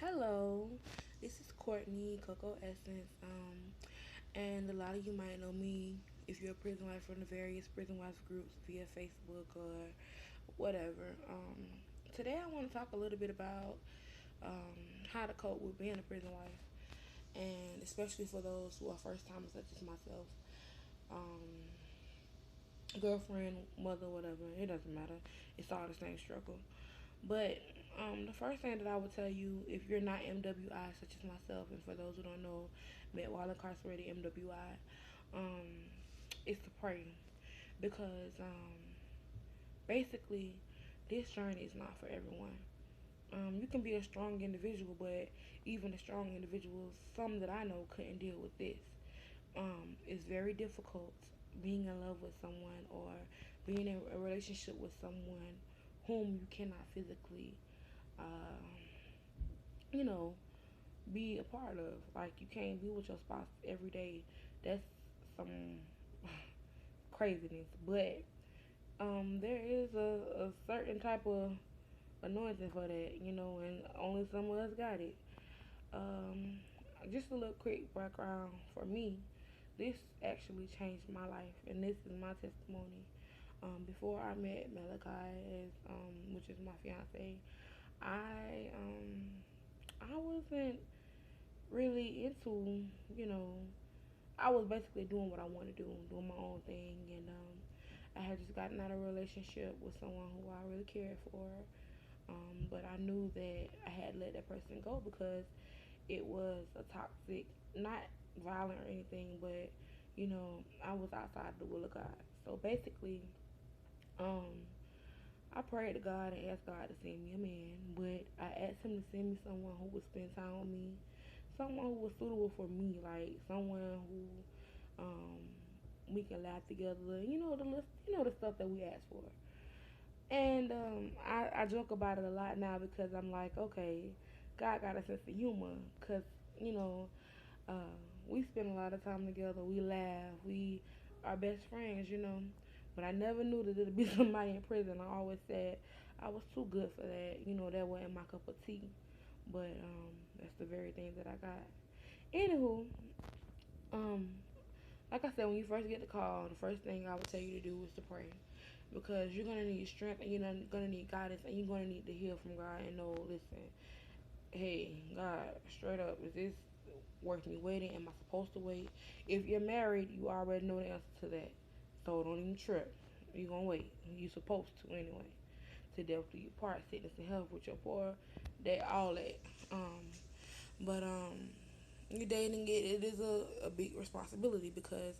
Hello, this is Courtney, CoCo Essence, and a lot of you might know me if you're a prison wife from the various prison wife groups via Facebook or whatever. Today I want to talk a little bit about um, how to cope with being a prison wife, and especially for those who are first timers such as myself. Um, Girlfriend, mother, whatever, it doesn't matter. It's all the same struggle. But the first thing that I would tell you, if you're not MWI, such as myself, and for those who don't know, met while incarcerated MWI, is to pray because basically this journey is not for everyone. You can be a strong individual, but even the strong individuals, some that I know, couldn't deal with this. It's very difficult being in love with someone or being in a relationship with someone whom you cannot physically uh, you know, be a part of. Like you can't be with your spouse every day. That's some craziness. But there is a certain type of anointing for that, and only some of us got it. Um, just a little quick background for me. This actually changed my life, and this is my testimony. Before I met Malachi, which is my fiance, I I wasn't really into, you know, I was basically doing what I wanted to do, doing my own thing, and I had just gotten out of a relationship with someone who I really cared for, but I knew that I had to let that person go because it was a toxic, not violent or anything, but I was outside the will of God. So basically, um, I prayed to God and asked God to send me a man, but I asked Him to send me someone who would spend time with me, someone who was suitable for me, like someone who um, we can laugh together. The stuff that we ask for. And I joke about it a lot now because I'm like, okay, God got a sense of humor, because you know uh, we spend a lot of time together. We laugh. We are best friends. But I never knew that it'd be somebody in prison. I always said I was too good for that. That wasn't my cup of tea. But that's the very thing that I got. Anywho, um, like I said, when you first get the call, the first thing I would tell you to do is to pray. Because you're gonna need strength and you're gonna need guidance and you're gonna need to hear from God and know, listen, hey, God, straight up, is this worth me waiting? Am I supposed to wait? If you're married, you already know the answer to that. So don't even trip. You're gonna wait. You're supposed to anyway. To death do you part, sickness and health with your poor, that all that. Um, but you're dating it is a big responsibility because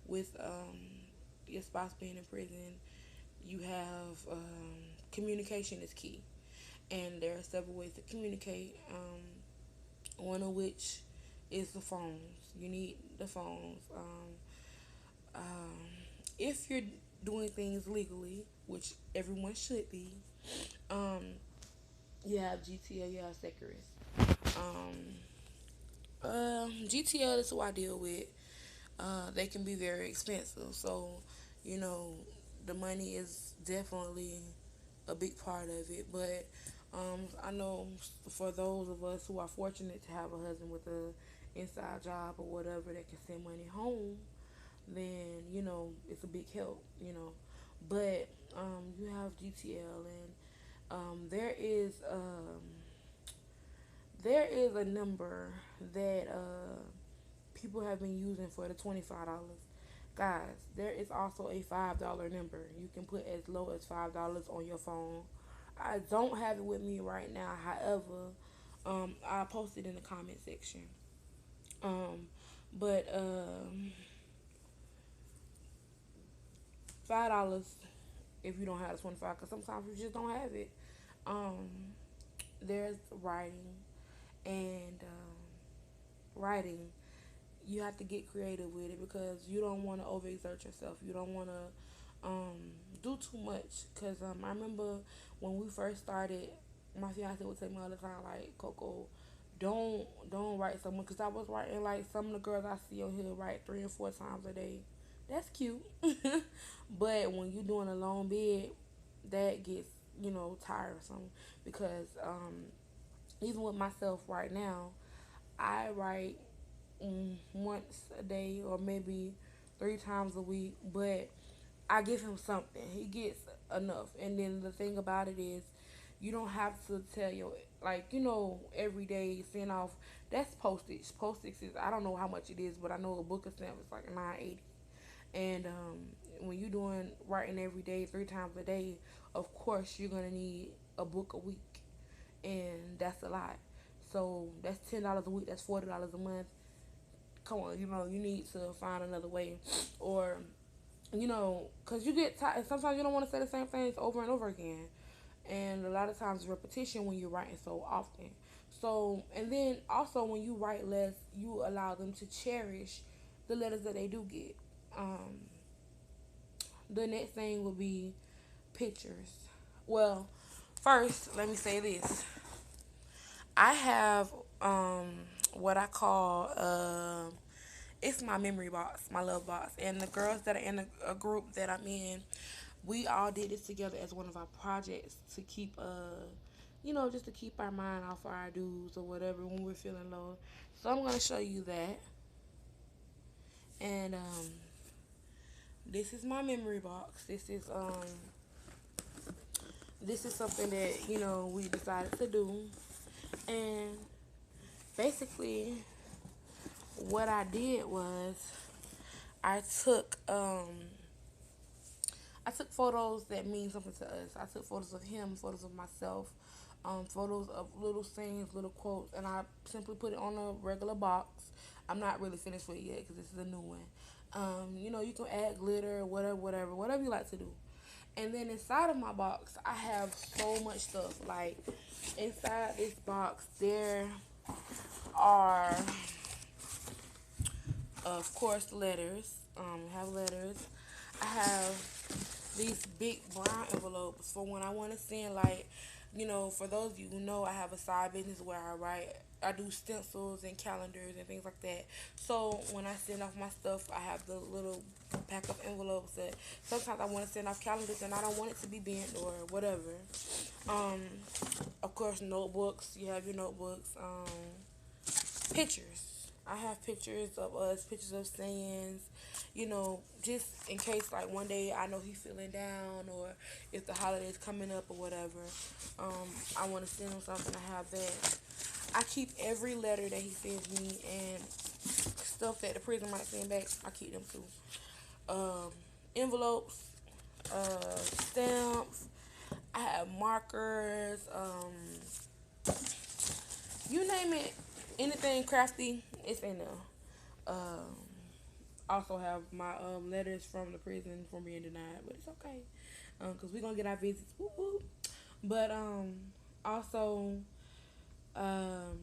with your spouse being in prison, you have communication is key, and there are several ways to communicate. One of which is the phones. You need the phones. Um, if you're doing things legally, which everyone should be, um, you have GTL, you have Securus. GTL is who I deal with. They can be very expensive, so you know the money is definitely a big part of it. But I know for those of us who are fortunate to have a husband with a inside job or whatever that can send money home, then it's a big help. But you have GTL, and there is a number that people have been using for the $25. Guys, there is also a $5 number. You can put as low as $5 on your phone. I don't have it with me right now. However, I'll post it in the comment section. Um, but $5 if you don't have the 25, because sometimes you just don't have it. Um, there's writing and writing. You have to get creative with it because you don't want to overexert yourself. You don't want to do too much. Because I remember when we first started, my fiance would tell me all the time, like, Coco, don't write so much. Because I was writing, like, some of the girls I see on here write 3 or 4 times a day. That's cute. But when you're doing a long bid, that gets, tiresome because even with myself right now, I write once a day or maybe 3 times a week, but I give him something. He gets enough. And then the thing about it is, you don't have to tell your, like, every day send off. That's postage. Postage is, I don't know how much it is, but I know a book of stamp is like 9.80. And when you're doing writing every day, 3 times a day, of course you're gonna need a book a week, and that's a lot. So that's $10 a week. That's $40 a month. Come on, you need to find another way, or because you get tired. Sometimes you don't want to say the same things over and over again, and a lot of times repetition when you're writing so often. So, and then also when you write less, you allow them to cherish the letters that they do get. Um, the next thing will be pictures. Well, first, let me say this. I have what I call it's my memory box, my love box, and the girls that are in a group that I'm in, we all did this together as one of our projects to keep just to keep our mind off our dues or whatever when we're feeling low. So I'm gonna show you that, and this is my memory box. This is something that we decided to do, and basically what I did was I took I took photos that mean something to us. I took photos of him, photos of myself, photos of little sayings, little quotes, and I simply put it on a regular box. I'm not really finished with it yet because this is a new one. You can add glitter, whatever you like to do. And then inside of my box, I have so much stuff. Like inside this box, there are, of course, letters. I have letters. I have these big brown envelopes for when I want to send, like, for those of you who know, I have a side business where I do stencils and calendars and things like that. So when I send off my stuff, I have the little pack of envelopes that sometimes I want to send off calendars and I don't want it to be bent or whatever. Um, of course, notebooks. You have your notebooks. Pictures. I have pictures of us, pictures of sayings, just in case, like, one day I know he's feeling down or if the holiday's coming up or whatever. I want to send him something. I have that. I keep every letter that he sends me and stuff that the prison might send back. I keep them too. Envelopes, stamps. I have markers. You name it, anything crafty, it's in there. Um, also have my letters from the prison for being denied, but it's okay, cause we gonna get our visits. Woo woo. But also um,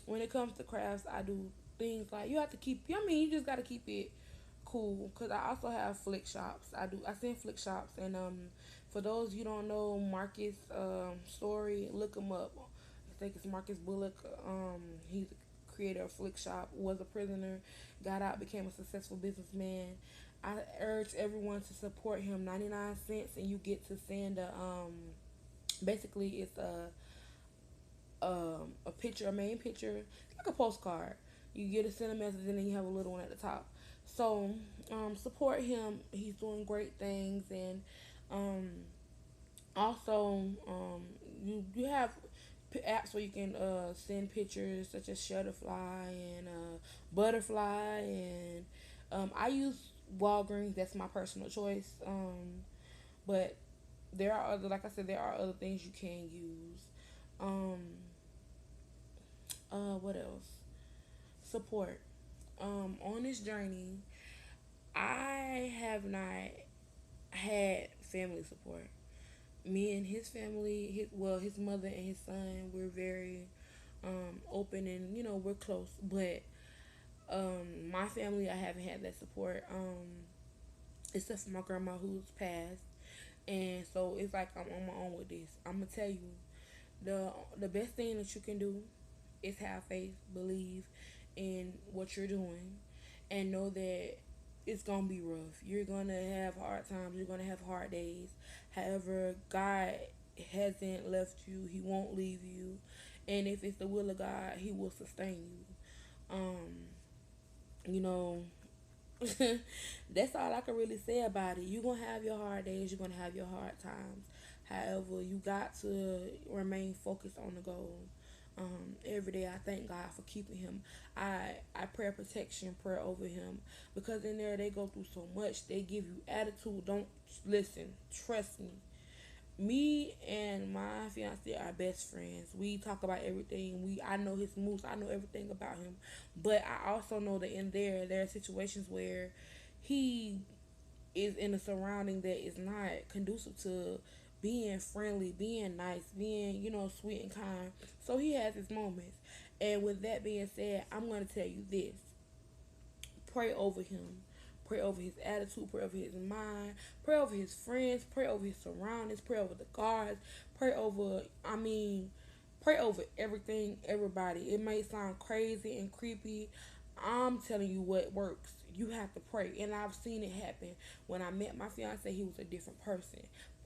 when it comes to crafts, I do things like you have to keep. I mean, you just gotta keep it cool. Cause I also have flick shops. I send flick shops, and for those you don't know Marcus story, look him up. I think it's Marcus Bullock. He's a creator of Flick Shop. Was a prisoner, got out, became a successful businessman. I urge everyone to support him. 99 cents, and you get to send basically it's a picture, a main picture, like a postcard. You get to send a message and then you have a little one at the top. So support him. He's doing great things, and um, also you have apps where you can send pictures such as Shutterfly and Butterfly, and I use Walgreens. That's my personal choice. But there are other, like I said, there are other things you can use. Um, what else? Support. On this journey, I have not had family support. Me and his family, his mother and his son, we're very open, and we're close. But my family, I haven't had that support, except for my grandma who's passed, and so it's like I'm on my own with this. I'm gonna tell you, the best thing that you can do is have faith, believe in what you're doing, and know that it's gonna be rough. You're gonna have hard times. You're gonna have hard days. However, God hasn't left you. He won't leave you, And if it's the will of God, He will sustain you. You know, that's all I can really say about it. You're gonna have your hard days, you're gonna have your hard times. However, you got to remain focused on the goal. Every day I thank God for keeping him. I pray protection, prayer over him, because in there they go through so much. They give you attitude. Don't listen. Trust me. Me and my fiance are best friends. We talk about everything. I know his moves. I know everything about him. But I also know that in there are situations where he is in a surrounding that is not conducive to being friendly, being nice, being, sweet and kind. So he has his moments. And with that being said, I'm going to tell you this: pray over him. Pray over his attitude, pray over his mind, pray over his friends, pray over his surroundings, pray over the guards, pray over everything, everybody. It may sound crazy and creepy. I'm telling you what works. You have to pray. And I've seen it happen. When I met my fiance, he was a different person.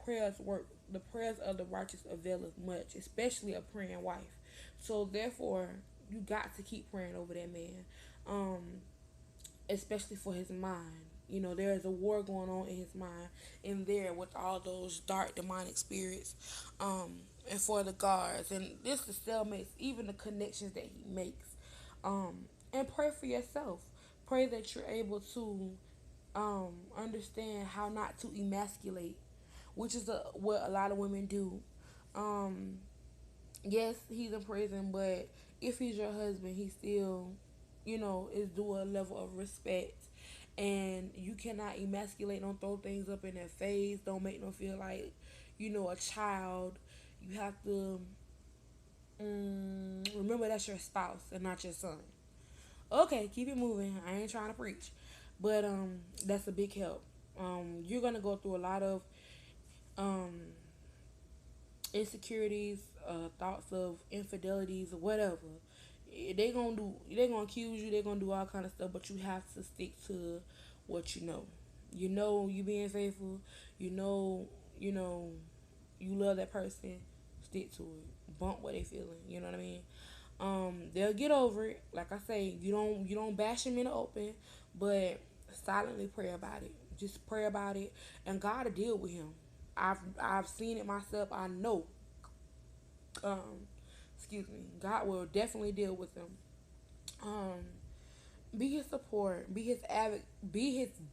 Prayers work. The prayers of the righteous availeth much, especially a praying wife. So therefore, you got to keep praying over that man. Especially for his mind. There is a war going on in his mind in there with all those dark demonic spirits, and for the guards, and this the cellmates, even the connections that he makes. And pray for yourself. Pray that you're able to understand how not to emasculate, which is what a lot of women do. Um, yes, he's in prison, but if he's your husband, he still, is due a level of respect. And you cannot emasculate, don't throw things up in their face, don't make them feel like, a child. You have to remember that's your spouse and not your son. Okay, keep it moving. I ain't trying to preach. But that's a big help. You're gonna go through a lot of um insecurities, thoughts of infidelities or whatever. They gonna accuse you, they gonna do all kind of stuff, but you have to stick to what you know. You being faithful, you know, you know, you love that person, stick to it. Bump what they feeling, you know what I mean? They'll get over it. Like I say, you don't bash them in the open, but silently pray about it. Just pray about it, and God will deal with him. I've seen it myself. I know. Um, excuse me. God will definitely deal with him. Um, be his support. Be his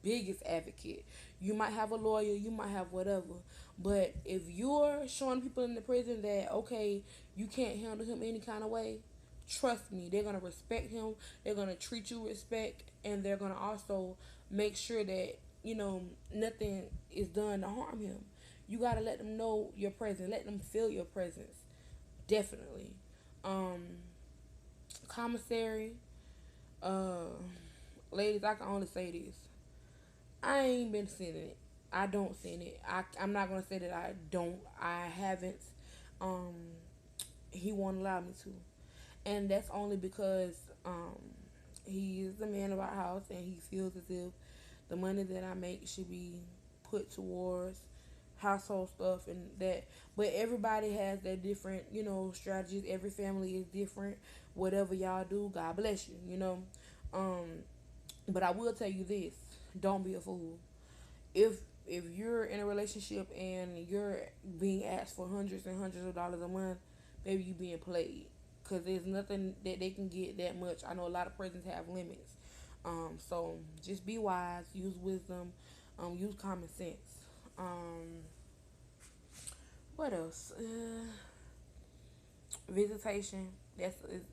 biggest advocate. You might have a lawyer. You might have whatever. But if you're showing people in the prison that okay, you can't handle him any kind of way, trust me, they're gonna respect him. They're gonna treat you with respect, and they're gonna also make sure that nothing is done to harm him. You gotta let them know your presence. Let them feel your presence. Definitely. Um, Commissary. Uh, Ladies, I can only say this. I ain't been sending it. I don't send it. I'm not gonna say that I don't. I haven't. Um, he won't allow me to, and that's only because he is the man of our house, and he feels as if the money that I make should be put towards household stuff and that. But everybody has their different, strategies. Every family is different. Whatever y'all do, God bless you. Um, but I will tell you this: don't be a fool. If if you're in a relationship and you're being asked for hundreds and hundreds of dollars a month, baby, you being played. Cause there's nothing that they can get that much. I know a lot of prisons have limits. So just be wise, use wisdom, use common sense. Um, what else? Visitation.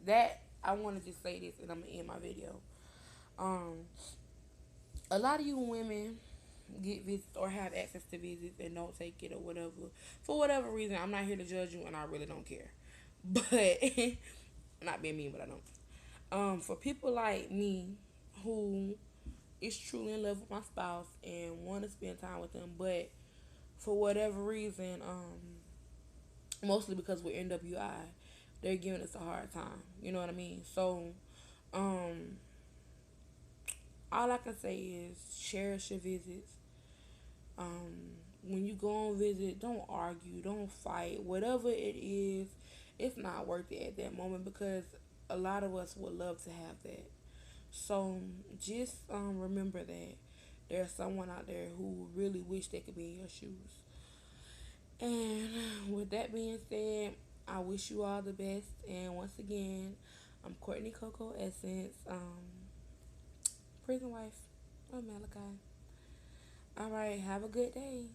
That I want to just say this, and I'm gonna end my video. Um, a lot of you women get visits or have access to visits and don't take it or whatever for whatever reason. I'm not here to judge you, and I really don't care. But not being mean, but I don't. For people like me who is truly in love with my spouse and want to spend time with them, but for whatever reason, mostly because we're NWI, they're giving us a hard time. You know what I mean? So, um, all I can say is cherish your visits. When you go on visit, don't argue, don't fight. Whatever it is, it's not worth it at that moment because a lot of us would love to have that. So just remember that there's someone out there who really wish they could be in your shoes. And with that being said, I wish you all the best. And once again, I'm Courtney CoCo Essence, prison wife of Malachi. All right, have a good day.